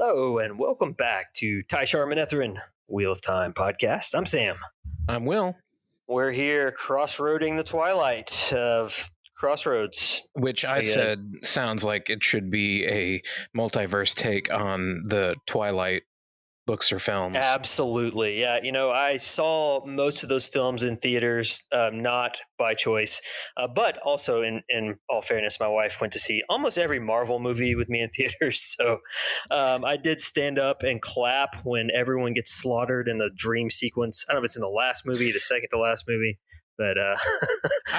Hello and welcome back to Tai'Shar Manethrin Wheel of Time podcast. I'm Sam. I'm Will. We're here crossroading the Twilight of Crossroads. Which I said sounds like it should be a multiverse take on the Twilight books or films. Absolutely. Yeah. I saw most of those films in theaters, not by choice, but also in all fairness, my wife went to see almost every Marvel movie with me in theaters. So I did stand up and clap when everyone gets slaughtered in the dream sequence. I don't know if it's in the last movie, the second to last movie. But I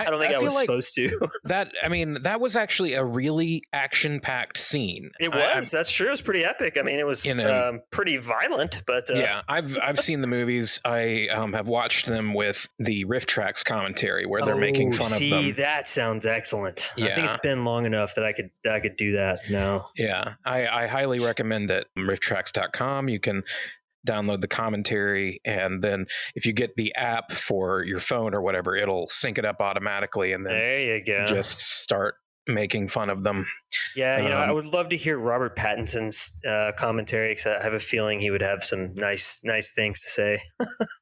don't think I was supposed to. That was actually a really action-packed scene. It was. That's true. It was pretty epic. I mean, it was pretty violent. But yeah, I've seen the movies. I have watched them with the Riff Tracks commentary where they're making fun of them. See, that sounds excellent. Yeah. I think it's been long enough that I could do that now. Yeah, I highly recommend it. Rifftracks.com. You can download the commentary, and then if you get the app for your phone or whatever, it'll sync it up automatically, and then there you go. Just start making fun of them. Yeah, I would love to hear Robert Pattinson's commentary, because I have a feeling he would have some nice things to say.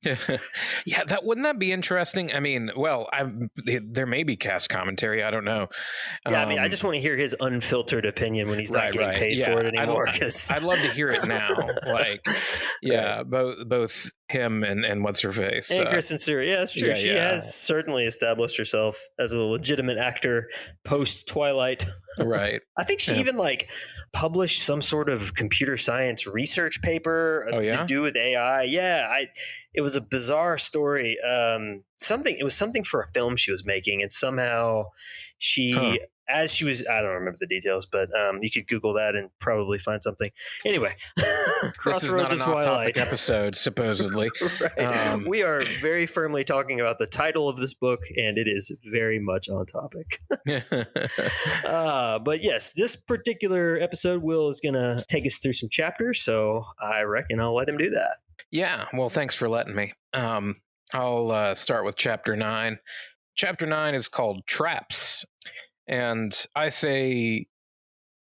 Yeah, wouldn't that be interesting? I mean, well, there may be cast commentary. I don't know. Yeah, I just want to hear his unfiltered opinion when he's not getting paid for it anymore. I'd love to hear it now. Both him and what's her face and Kristen Stewart. Yeah, that's true. She has certainly established herself as a legitimate actor post Twilight. Right. I think she even published some sort of computer science research paper to do with AI. Yeah, it was a bizarre story. It was something for a film she was making, and somehow she. As she was, I don't remember the details, but you could Google that and probably find something. Anyway, Crossroads this is not an off-topic episode, supposedly. Right. We are very firmly talking about the title of this book, and it is very much on topic. But yes, this particular episode, Will is going to take us through some chapters, so I reckon I'll let him do that. Yeah, well, thanks for letting me. I'll start with Chapter 9. Chapter 9 is called Traps. And I say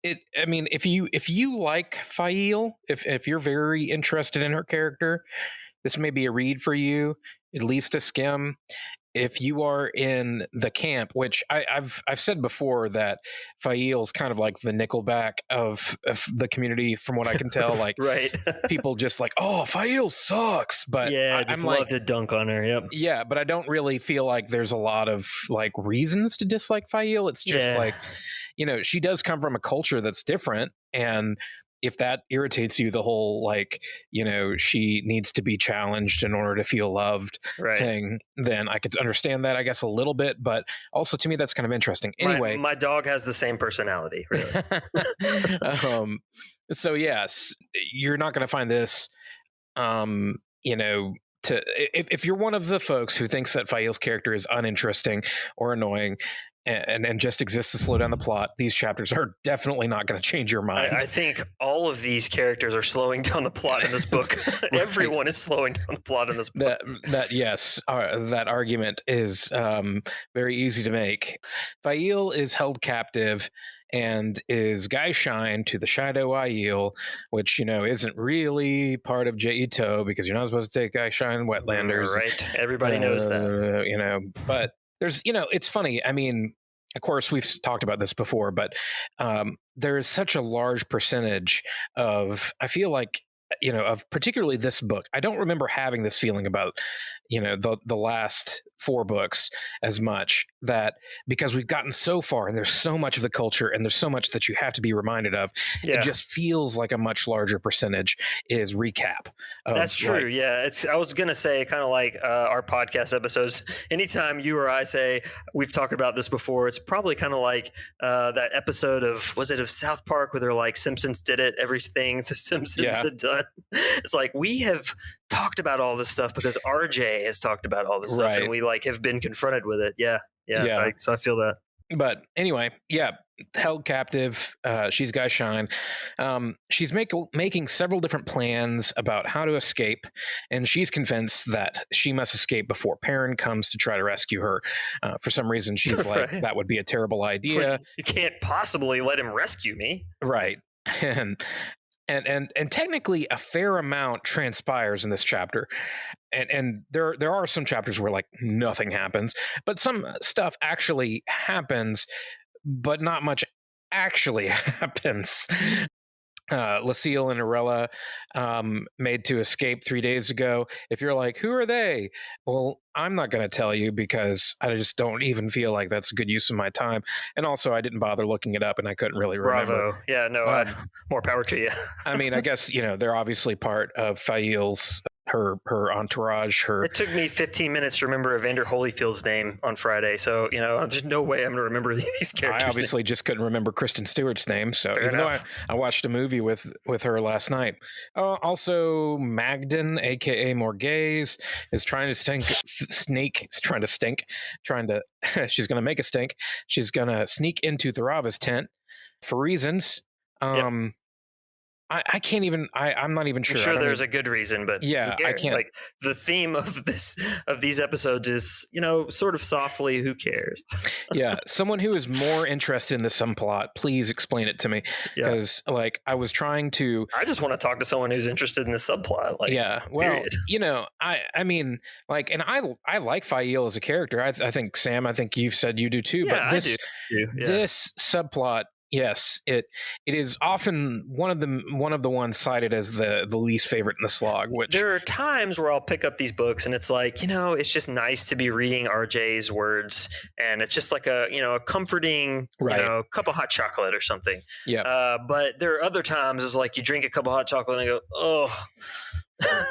it. I mean, if you like Fail, if you're very interested in her character, this may be a read for you, at least a skim. If you are in the camp, which I've said before that Fail's kind of like the Nickelback of the community, from what I can tell. Like, right. People just like, oh, Fail sucks, but yeah, I just love to dunk on her. Yep. Yeah, but I don't really feel like there's a lot of reasons to dislike Fail. It's just she does come from a culture that's different, and if that irritates you, the whole she needs to be challenged in order to feel loved thing, then I could understand that, I guess, a little bit. But also, to me, that's kind of interesting. Anyway, my dog has the same personality. Really. So yes, you're not going to find this. If you're one of the folks who thinks that Fail's character is uninteresting or annoying and just exists to slow down the plot, these chapters are definitely not going to change your mind. I think all of these characters are slowing down the plot in this book. Right. Everyone is slowing down the plot in this book. That argument is very easy to make. Fail is held captive and is Gaishan to the Shadow Aiel, which, isn't really part of J-Ito, because you're not supposed to take Gaishan wetlanders. Right. Everybody knows that. But there's, it's funny. I mean, of course, we've talked about this before, but there is such a large percentage of, I feel like, of particularly this book. I don't remember having this feeling about, the last 4 books as much, that because we've gotten so far and there's so much of the culture and there's so much that you have to be reminded of, it just feels like a much larger percentage is recap. That's true. I was going to say, kind of like our podcast episodes, anytime you or I say we've talked about this before, it's probably kind of like that episode of South Park where they're like, Simpsons did it, everything the Simpsons had done. It's like, we have talked about all this stuff because RJ has talked about all this stuff, and we have been confronted with it. So I feel that. But anyway, held captive. She's Gaishan. She's making several different plans about how to escape, and she's convinced that she must escape before Perrin comes to try to rescue her. For some reason, she's like, that would be a terrible idea. You can't possibly let him rescue me. Right. and technically a fair amount transpires in this chapter, and there are some chapters where like nothing happens, but some stuff actually happens, but not much actually happens. Lucille and Arella made to escape 3 days ago. If you're like, who are they? Well, I'm not going to tell you because I just don't even feel like that's a good use of my time. And also, I didn't bother looking it up, and I couldn't really remember. Bravo. Yeah, no, more power to you. I mean, I guess, they're obviously part of Fail's her entourage. It took me 15 minutes to remember Evander Holyfield's name on Friday, so there's no way I'm going to remember these characters. I obviously just couldn't remember Kristen Stewart's name, so even though I watched a movie with her last night. Also, Magden, aka Morgaze, is trying to she's going to make a stink. She's going to sneak into Tharava's tent for reasons. Yep. I can't even. I'm not even sure. I'm sure there's a good reason, but yeah, I can't. Like the theme of these episodes is, sort of softly, who cares? Yeah, someone who is more interested in the subplot, please explain it to me. Because I was trying to. I just want to talk to someone who's interested in the subplot. Period. I mean, and I like Fail as a character. I think Sam, I think you've said you do too. Yeah, but I do. Yeah. This subplot. Yes, it is often one of the ones cited as the least favorite in the slog. Which there are times where I'll pick up these books and it's like, it's just nice to be reading RJ's words, and it's just like a comforting cup of hot chocolate or something. Yeah. But there are other times it's like you drink a cup of hot chocolate and you go, oh.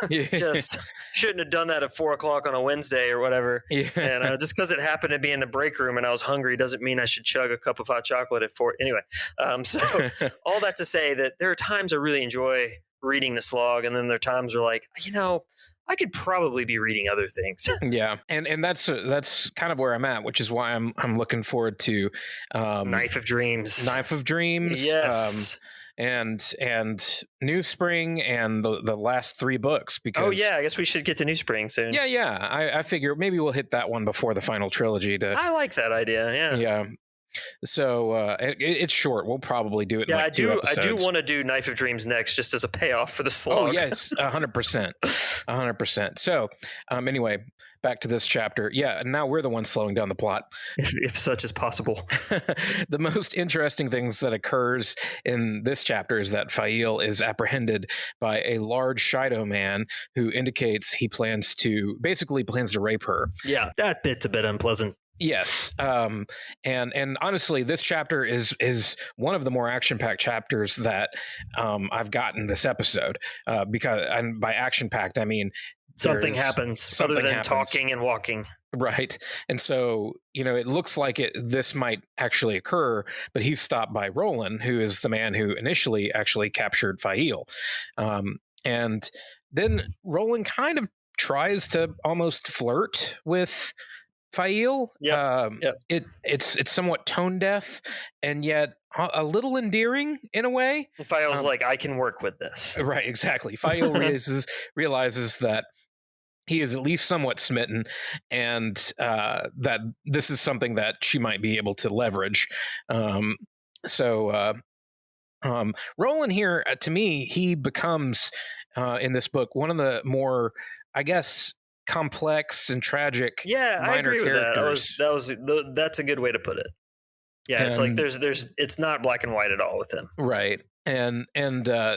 Just shouldn't have done that at 4:00 on a Wednesday or whatever. Yeah. And just because it happened to be in the break room and I was hungry doesn't mean I should chug a cup of hot chocolate at 4. Anyway, so all that to say that there are times I really enjoy reading the slog, and then there are times where like, I could probably be reading other things. Yeah, and that's kind of where I'm at, which is why I'm looking forward to Knife of Dreams. Yes. And New Spring and the last 3 books. Because I guess we should get to New Spring soon. Yeah. I figure maybe we'll hit that one before the final trilogy. I like that idea. Yeah. So it's short. We'll probably do it. In 2 episodes. I do want to do Knife of Dreams next, just as a payoff for the slog. Oh yes, 100%, 100%. So anyway, back to this chapter. Yeah, now we're the ones slowing down the plot, if such is possible. The most interesting things that occurs in this chapter is that Fail is apprehended by a large Shido man who indicates he plans to rape her. Yeah, that bit's a bit unpleasant. Yes, and honestly, this chapter is one of the more action-packed chapters that I've gotten this episode. Because, and by action-packed, I mean something happens other than talking and walking. Right, and so it looks like this might actually occur, but he's stopped by Roland, who is the man who initially actually captured Fail, and then Roland kind of tries to almost flirt with Fail. It's somewhat tone deaf and yet a little endearing in a way. Fail's like, I can work with this. Right, exactly. Fail realizes that he is at least somewhat smitten, and that this is something that she might be able to leverage. Roland here, to me, he becomes in this book one of the more, I guess, complex and tragic minor I agree characters. With that. That's a good way to put it. Yeah, it's like it's not black and white at all with him. Right. And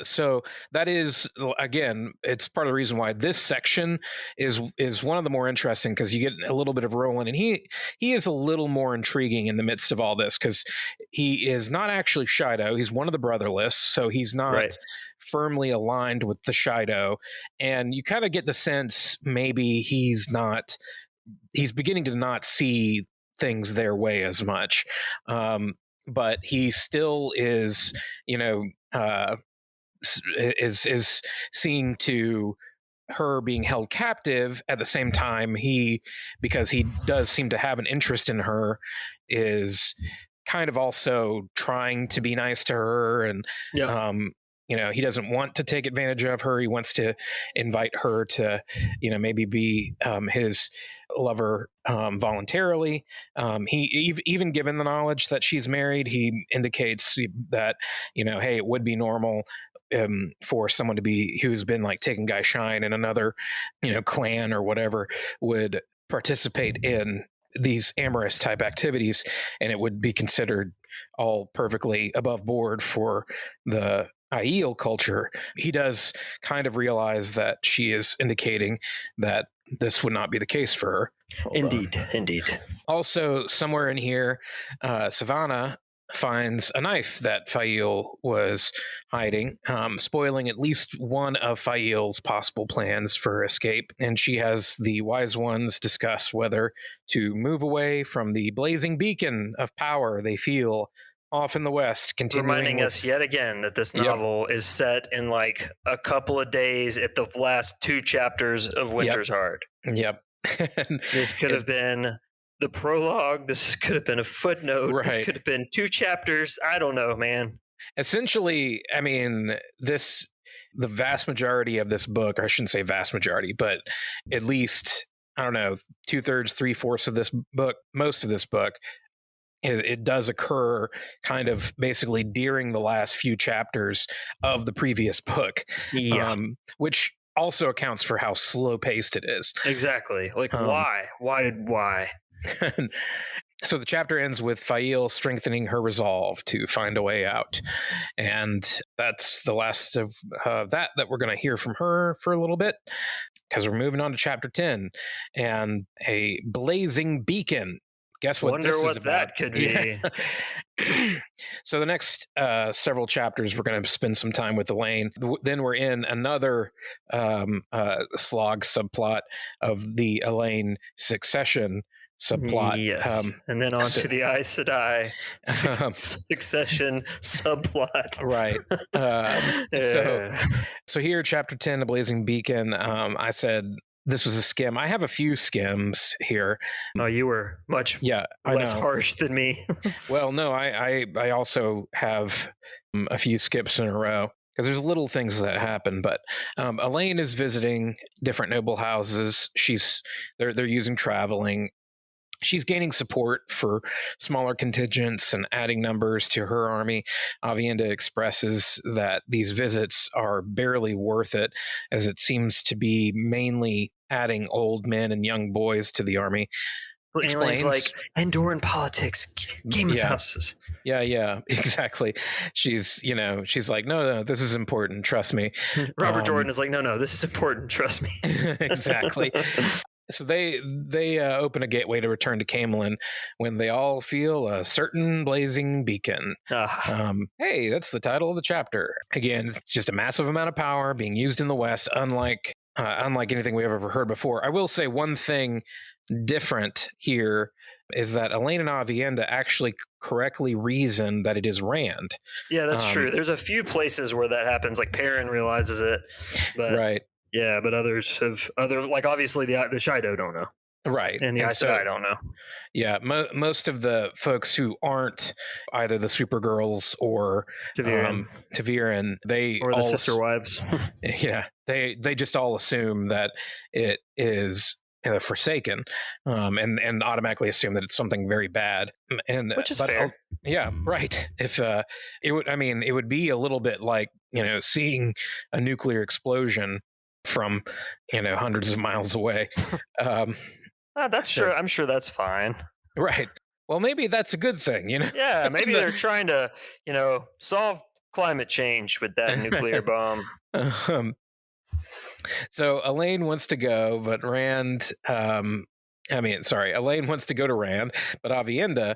so that is, again, it's part of the reason why this section is one of the more interesting, because you get a little bit of Roland, and he is a little more intriguing in the midst of all this, because he is not actually Shido. He's one of the brotherless, so he's not firmly aligned with the Shido, and you kind of get the sense maybe he's beginning to not see things their way as much. But he still is, is seeing to her being held captive. At the same time, because he does seem to have an interest in her, is kind of also trying to be nice to her, and he doesn't want to take advantage of her. He wants to invite her to, maybe be his lover voluntarily. He even given the knowledge that she's married, he indicates that, hey, it would be normal for someone to be who's been like taking Guy Shine in another, clan or whatever would participate in these amorous type activities, and it would be considered all perfectly above board for the Aiel culture. He does kind of realize that she is indicating that this would not be the case for her. Indeed. Also, somewhere in here, Savannah finds a knife that Fael was hiding, spoiling at least one of Fael's possible plans for escape. And she has the wise ones discuss whether to move away from the blazing beacon of power they feel off in the west, reminding us yet again that this novel is set in like a couple of days at the last 2 chapters of Winter's Heart. Yep. This could have been the prologue. This could have been a footnote. Right. This could have been 2 chapters. I don't know, man. Essentially, I mean, the vast majority of this book, or I shouldn't say vast majority, but at least, I don't know, 2/3, 3/4 of this book, most of this book, it does occur kind of basically during the last few chapters of the previous book, which also accounts for how slow paced it is. Exactly. Like, why? Why? So the chapter ends with Fael strengthening her resolve to find a way out. And that's the last of that we're going to hear from her for a little bit, because we're moving on to chapter 10 and a blazing beacon. Guess what? Wonder what that could be. So the next several chapters, we're going to spend some time with Elaine. Then we're in another slog subplot of the Elaine succession subplot. Yes. And then on to the Aes Sedai succession subplot. Right. So here, chapter 10, The Blazing Beacon, I said this was a skim. I have a few skims here. Oh, you were much less harsh than me. Well, no, I also have a few skips in a row, because there's little things that happen. But Elaine is visiting different noble houses. They're using traveling. She's gaining support for smaller contingents and adding numbers to her army. Avienda expresses that these visits are barely worth it, as it seems to be mainly adding old men and young boys to the army. Explains like Andorran politics, game of houses. Yeah, exactly. She's like, no, this is important. Trust me. Robert Jordan is like, no, this is important. Trust me. Exactly. So they open a gateway to return to Camelin when they all feel a certain blazing beacon. Hey, that's the title of the chapter. Again, it's just a massive amount of power being used in the West, unlike anything we've ever heard before. I will say one thing different here is that Elaine and Avienda actually correctly reason that it is Rand. Yeah, that's true. There's a few places where that happens, like Perrin realizes it. But right. Yeah, but others like obviously the Shido don't know. Right. And the Aes Sedai don't know. Yeah, most of the folks who aren't either the Supergirls or Ta'Veren, or the sister wives. Yeah, they just all assume that it is Forsaken, and automatically assume that it's something very bad. And which is fair. Yeah, right. If it would be a little bit like seeing a nuclear explosion from hundreds of miles away. That's true. I'm sure that's fine. Right. Well, maybe that's a good thing, Yeah, maybe they're trying to solve climate change with that nuclear bomb. So Elaine wants to go, but Elaine wants to go to Rand, but Avienda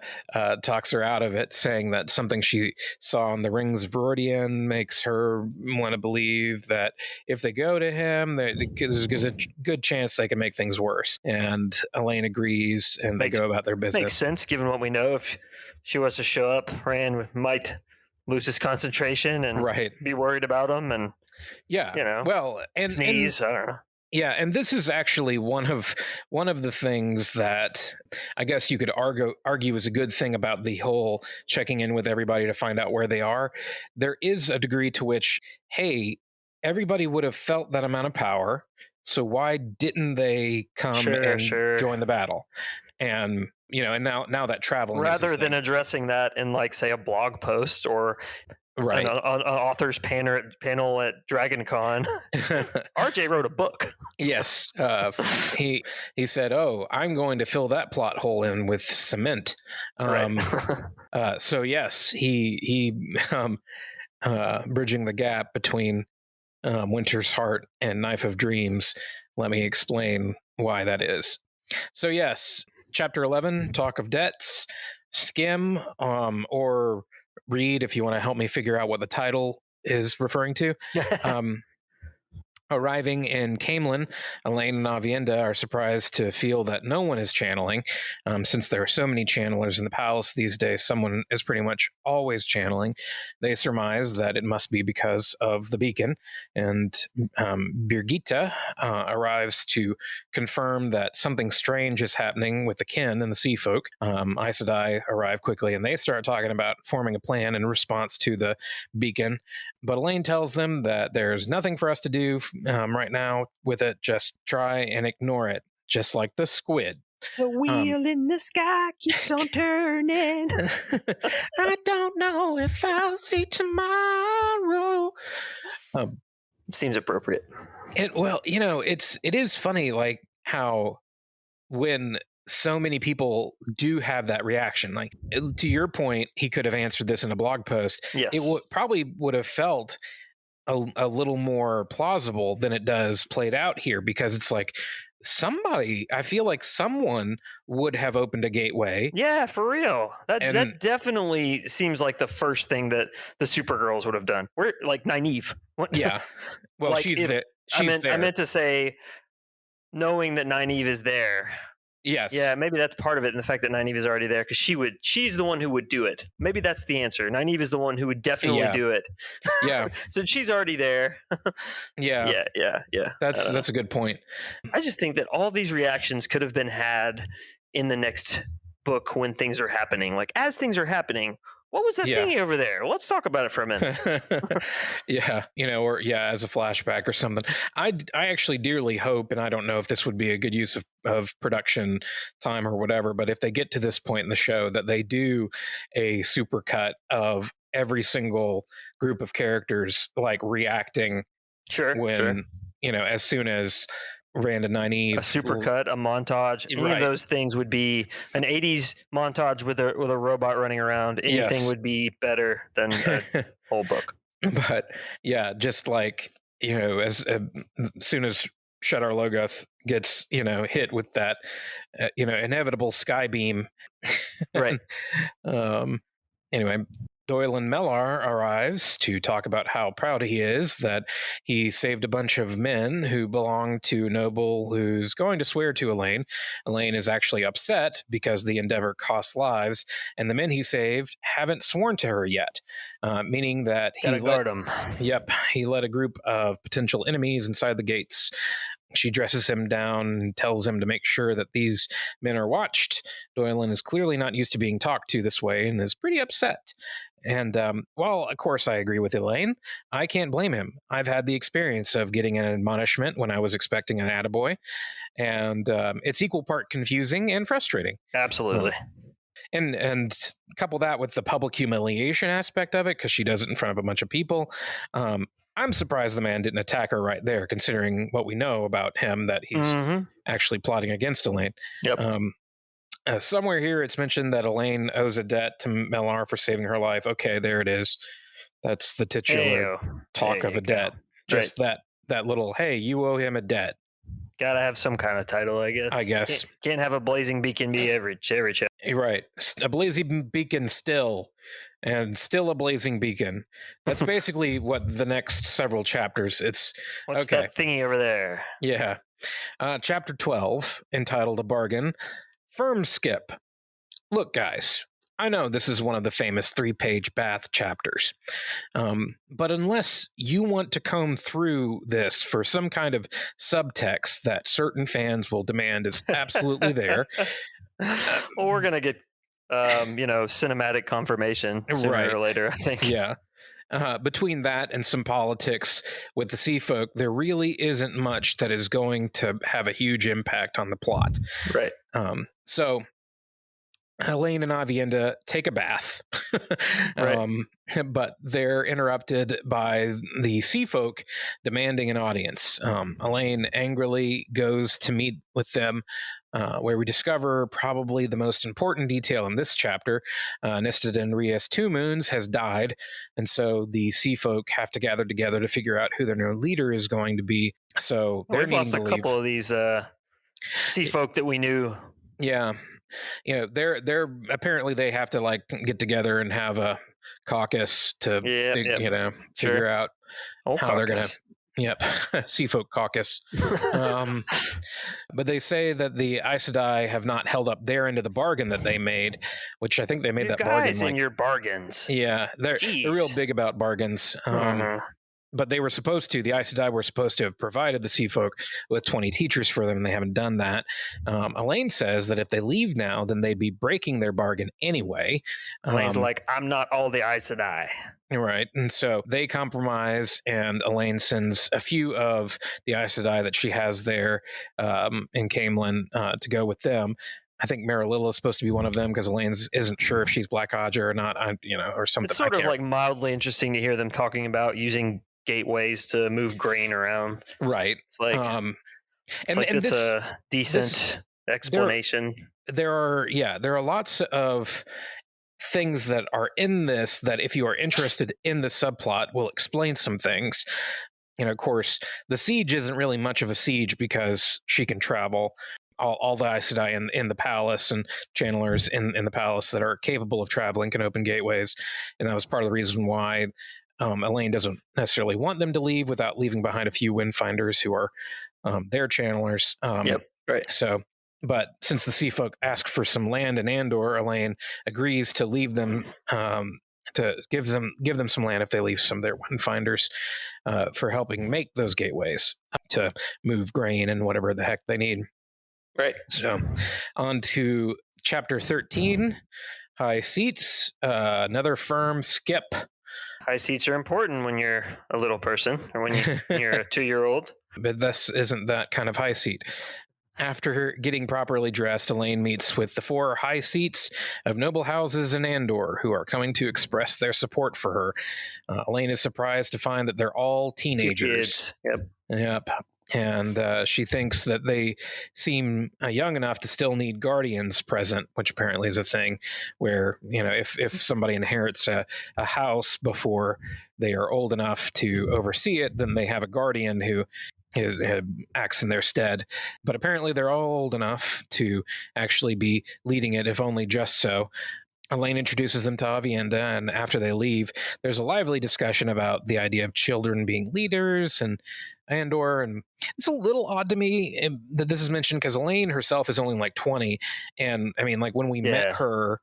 talks her out of it, saying that something she saw on the Rings of Rodian makes her want to believe that if they go to him, there's a good chance they can make things worse. And Elaine agrees, and they go about their business. Makes sense, given what we know. If she was to show up, Rand might lose his concentration and be worried about him, and sneeze. I don't know. Yeah, and this is actually one of the things that I guess you could argue is a good thing about the whole checking in with everybody to find out where they are. There is a degree to which, hey, everybody would have felt that amount of power, so why didn't they come and join the battle? And and now that traveling rather is a than thing. addressing that in like say a blog post or Right. an author's panel at DragonCon. RJ wrote a book. Yes, he said, "Oh, I'm going to fill that plot hole in with cement." Right. So yes, he bridging the gap between Winter's Heart and Knife of Dreams. Let me explain why that is. So yes, chapter 11, Talk of Debts. Skim, or read if you want to help me figure out what the title is referring to. Arriving in Camelin, Elaine and Avienda are surprised to feel that no one is channeling. Since there are so many channelers in the palace these days, someone is pretty much always channeling. They surmise that it must be because of the beacon, and Birgitta arrives to confirm that something strange is happening with the kin and the sea folk. Aes Sedai arrive quickly, and they start talking about forming a plan in response to the beacon. But Elaine tells them that there's nothing for us to do right now with it. Just try and ignore it, just like the squid. The wheel in the sky keeps on turning. I don't know if I'll see tomorrow. Seems appropriate. It is funny, like how when so many people do have that reaction, like to your point, he could have answered this in a blog post. Yes. It probably would have felt a little more plausible than it does played out here, because it's like I feel like someone would have opened a gateway. Yeah, for real. That definitely seems like the first thing that the Supergirls would have done. We're like Nynaeve. Yeah. Well, like she's there. I meant to say, knowing that Nynaeve is there. Yes. Yeah, maybe that's part of it, and the fact that Nynaeve is already there, because she's the one who would do it. Maybe that's the answer. Nynaeve is the one who would definitely do it. Yeah. So she's already there. Yeah. Yeah. That's a good point. I just think that all these reactions could have been had in the next book when things are happening. Like, as things are happening, what was that thingy over there? Let's talk about it for a minute. As a flashback or something. I actually dearly hope, and I don't know if this would be a good use of production time or whatever, but if they get to this point in the show, that they do a supercut of every single group of characters like reacting. When as soon as Rand and Nynaeve, a supercut, a montage, any of those things would be an 80s montage with a robot running around. Anything would be better than a whole book. But yeah, just like as soon as Shadar Logoth gets hit with that inevitable sky beam, right? Anyway, Doylan Mellar arrives to talk about how proud he is that he saved a bunch of men who belong to Noble, who's going to swear to Elaine. Elaine is actually upset because the endeavor costs lives, and the men he saved haven't sworn to her yet, meaning that he led a group of potential enemies inside the gates. She dresses him down and tells him to make sure that these men are watched. Doylan is clearly not used to being talked to this way and is pretty upset. And while, of course, I agree with Elaine, I can't blame him. I've had the experience of getting an admonishment when I was expecting an attaboy, and it's equal part confusing and frustrating. Absolutely. And couple that with the public humiliation aspect of it, because she does it in front of a bunch of people. I'm surprised the man didn't attack her right there, considering what we know about him, that he's actually plotting against Elaine. Yep. Somewhere here it's mentioned that Elaine owes a debt to Mellar for saving her life. Okay, there it is. That's the titular talk of a debt. Just that little, hey, you owe him a debt. Gotta have some kind of title, I guess. Can't have a blazing beacon be every chapter. Right. A blazing beacon still, and still a blazing beacon. That's basically what the next several chapters. What's that thingy over there? Yeah. Chapter 12, entitled A Bargain. Firm skip. Look, guys, I know this is one of the famous 3-page Bath chapters, but unless you want to comb through this for some kind of subtext that certain fans will demand is absolutely there, well, we're gonna get cinematic confirmation sooner or later, I think. Yeah. between that and some politics with the sea folk, there really isn't much that is going to have a huge impact on the plot. Right. So Elaine and Avienda take a bath, but they're interrupted by the sea folk demanding an audience. Elaine angrily goes to meet with them, where we discover probably the most important detail in this chapter. Nistadin Rias Two Moons has died, and so the sea folk have to gather together to figure out who their new leader is going to be. So they're we've lost a couple of these sea folk that we knew. Yeah. They're apparently they have to like get together and have a caucus to figure out how they're gonna sea folk caucus. But they say that the Aes Sedai have not held up their end of the bargain that they made, which I think they made you that bargain guys in your bargains. Yeah, they're real big about bargains. But they were supposed to, the Aes Sedai were supposed to have provided the sea folk with 20 teachers for them, and they haven't done that. Elaine says that if they leave now, then they'd be breaking their bargain anyway. Elaine's like, I'm not all the Aes Sedai. Right. And so they compromise, and Elaine sends a few of the Aes Sedai that she has there in Camelin to go with them. I think Marililla is supposed to be one of them because Elaine isn't sure if she's Black Odger or not, or something. It's sort of like mildly interesting to hear them talking about using gateways to move grain around. Right. It's like, it's a decent explanation. There are lots of things that are in this that if you are interested in the subplot will explain some things. Of course, the siege isn't really much of a siege because she can travel. All the Aes Sedai in the palace and channelers in the palace that are capable of traveling can open gateways. And that was part of the reason why Elaine doesn't necessarily want them to leave without leaving behind a few windfinders who are their channelers. Right. So, but since the sea folk ask for some land in Andor, Elaine agrees to leave them, to give them some land if they leave some of their windfinders for helping make those gateways to move grain and whatever the heck they need. Right. So, on to chapter 13, High Seats, another firm skip. High seats are important when you're a little person or when you're a 2-year-old. But this isn't that kind of high seat. After getting properly dressed, Elaine meets with the 4 high seats of noble houses in Andor who are coming to express their support for her. Elaine is surprised to find that they're all teenagers. Yep. And she thinks that they seem young enough to still need guardians present, which apparently is a thing where, if somebody inherits a house before they are old enough to oversee it, then they have a guardian who acts in their stead. But apparently they're all old enough to actually be leading it, if only just so. Elaine introduces them to Avienda, and after they leave, there's a lively discussion about the idea of children being leaders and Andor, and it's a little odd to me that this is mentioned because Elaine herself is only like 20, and I mean, like when we met her,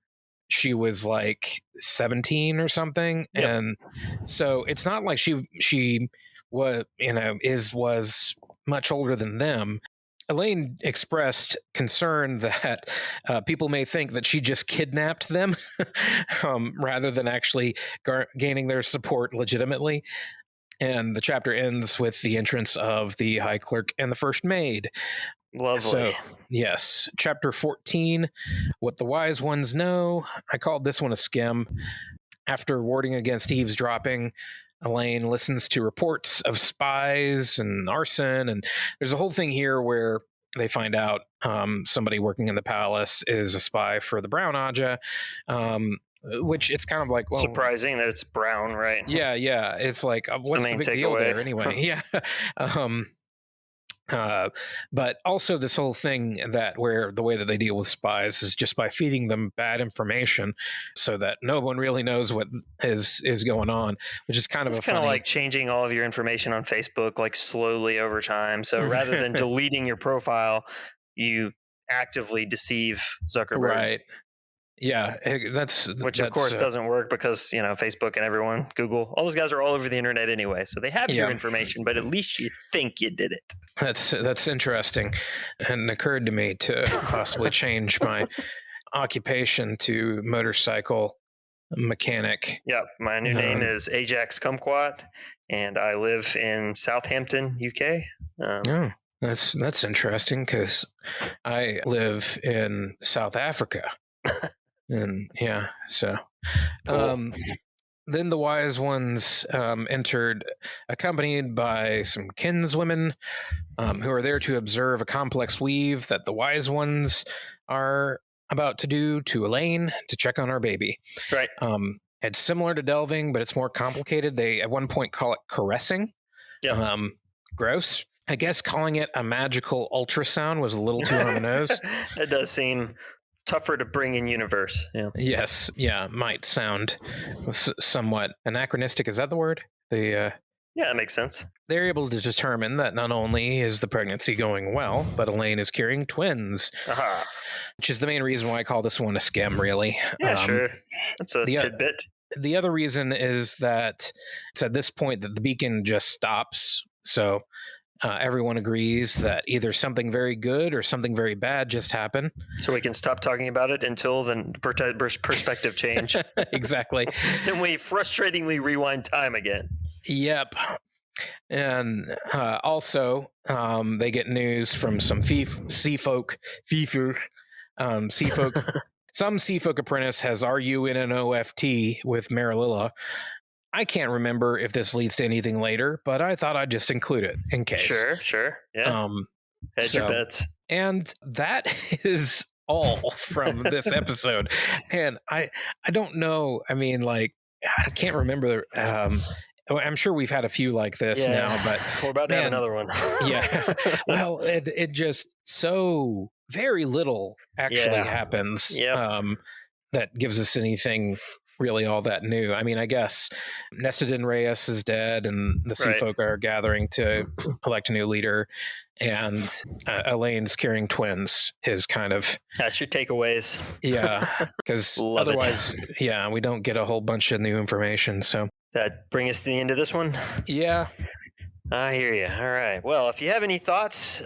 she was like 17 or something, and so it's not like she was much older than them. Elaine expressed concern that people may think that she just kidnapped them rather than actually gaining their support legitimately. And the chapter ends with the entrance of the High Clerk and the First Maid. Lovely. So, yes. Chapter 14, What the Wise Ones Know. I called this one a skim. After warding against eavesdropping, Elaine listens to reports of spies and arson, and there's a whole thing here where they find out somebody working in the palace is a spy for the Brown Aja, which it's kind of like, well, surprising that it's brown, right? Yeah. It's like, what's the big deal there anyway? But also this whole thing where the way that they deal with spies is just by feeding them bad information so that no one really knows what is going on, which is kind of like changing all of your information on Facebook like slowly over time. So rather than deleting your profile, you actively deceive Zuckerberg. Right. Yeah, which of course doesn't work because Facebook and everyone, Google, all those guys are all over the internet anyway, so they have your information, but at least you think you did it. That's interesting, and it occurred to me to possibly change my occupation to motorcycle mechanic. Yep. My new name is Ajax Kumquat, and I live in Southampton, UK. Oh, that's interesting because I live in South Africa, and yeah, so Cool. then the wise ones entered, accompanied by some kinswomen who are there to observe a complex weave that the wise ones are about to do to Elaine to check on our baby. Right. It's similar to delving, but it's more complicated. They at one point call it caressing. Yep. Gross. I guess calling it a magical ultrasound was a little too on the nose. It does seem tougher to bring in universe. Yeah. Yes. Yeah. Might sound somewhat anachronistic. Is that the word? Yeah, that makes sense. They're able to determine that not only is the pregnancy going well, but Elaine is carrying twins, Aha. which is the main reason why I call this one a scam, really. Yeah, sure. That's a tidbit. The other reason is that it's at this point that the beacon just stops. So everyone agrees that either something very good or something very bad just happened. So we can stop talking about it until the perspective change. Exactly. Then we frustratingly rewind time again. Yep. And also, they get news from some sea folk. Some sea folk apprentice has RUNNOFT with Marililla. I can't remember if this leads to anything later, but I thought I'd just include it in case. Sure. Yeah. Hedge your bets. And that is all from this episode. And I don't know. I mean, like, I can't remember. I'm sure we've had a few like this now, but we're about to have another one. Yeah. Well, it just so very little actually happens that gives us anything really all that new. I mean, I guess Nestedin Reyes is dead, and the sea folk are gathering to elect a new leader, and Elaine's carrying twins is kind of... That's your takeaways. Yeah, because otherwise, we don't get a whole bunch of new information, so... That bring us to the end of this one? Yeah. I hear you. All right. Well, if you have any thoughts,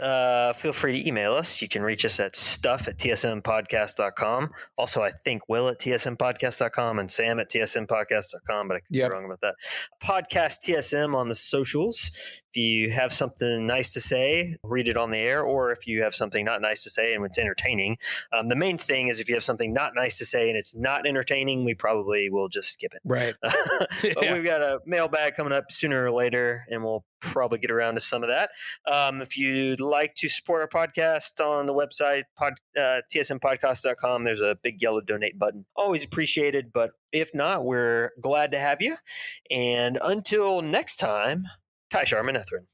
feel free to email us. You can reach us at stuff@tsmpodcast.com. Also, I think Will at tsmpodcast.com and Sam at tsmpodcast.com, but I could be wrong about that. Podcast TSM on the socials. If you have something nice to say, read it on the air, or if you have something not nice to say and it's entertaining. The main thing is if you have something not nice to say and it's not entertaining, we probably will just skip it. Right. But we've got a mailbag coming up sooner or later, and we'll probably get around to some of that. If you'd like to support our podcast on the website, tsmpodcast.com, there's a big yellow donate button. Always appreciated, but if not, we're glad to have you. And until next time, Tai'Shar Manethrin.